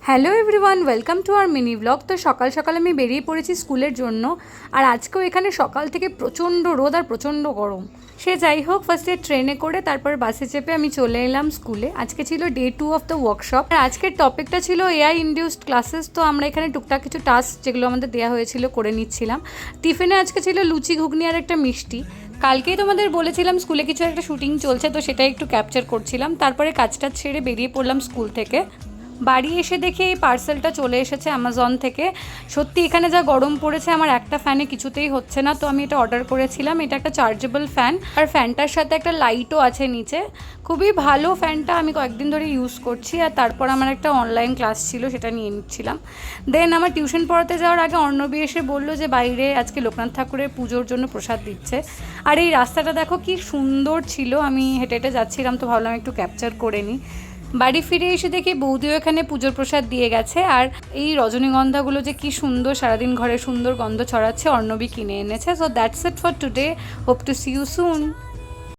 Hello everyone, welcome to our mini blog. তো সকাল সকাল আমি বেরিয়ে পড়েছি স্কুলের জন্য। আর আজকেও এখানে সকাল থেকে প্রচণ্ড রোদ আর প্রচণ্ড গরম। সে যাই হোক, ফার্স্টে ট্রেনে করে তারপর বাসে চেপে আমি চলে এলাম স্কুলে। আজকে ছিল ডে 2 অফ দ্য ওয়ার্কশপ। আর আজকের টপিকটা ছিল এআই ইনডিউসড ক্লাসেস। তো আমরা এখানে টুকটাক কিছু টাস্ক যেগুলো আমাদের দেওয়া হয়েছিল করে নিচ্ছিলাম। টিফিনে আজকে ছিল লুচি, ঘুগনি আর একটা মিষ্টি। কালকেই তোমাদের বলেছিলাম স্কুলে কিছু একটা শুটিং চলছে, তো সেটাই একটু ক্যাপচার করছিলাম। তারপরে কাজটা ছেড়ে বেরিয়ে পড়লাম স্কুল থেকে। বাড়ি এসে দেখি এই পার্সেলটা চলে এসেছে অ্যামাজন থেকে। সত্যি এখানে যা গরম পড়েছে, আমার একটা ফ্যানে কিছুতেই হচ্ছে না। তো আমি এটা অর্ডার করেছিলাম। এটা একটা চার্জেবল ফ্যান, আর ফ্যানটার সাথে একটা লাইটও আছে নিচে। খুবই ভালো ফ্যানটা, আমি কয়েকদিন ধরে ইউজ করছি। আর তারপর আমার একটা অনলাইন ক্লাস ছিল, সেটা নিয়ে নিচ্ছিলাম। দেন আমার টিউশন পড়াতে যাওয়ার আগে অর্ণবী এসে বললো যে বাইরে আজকে লোকনাথ ঠাকুরের পুজোর জন্য প্রসাদ দিচ্ছে। আর এই রাস্তাটা দেখো কি সুন্দর ছিল। আমি হেঁটে হেঁটে যাচ্ছিলাম, তো ভাবলাম একটু ক্যাপচার করে নিই। বাড়ি ফিরে এসে দেখি বৌদিও এখানে পুজোর প্রসাদ দিয়ে গেছে। আর এই রজনীগন্ধাগুলো যে কি সুন্দর, সারাদিন ঘরে সুন্দর গন্ধ ছড়াচ্ছে, অর্ণবী কিনে এনেছে। So that's it for today, hope to see you soon.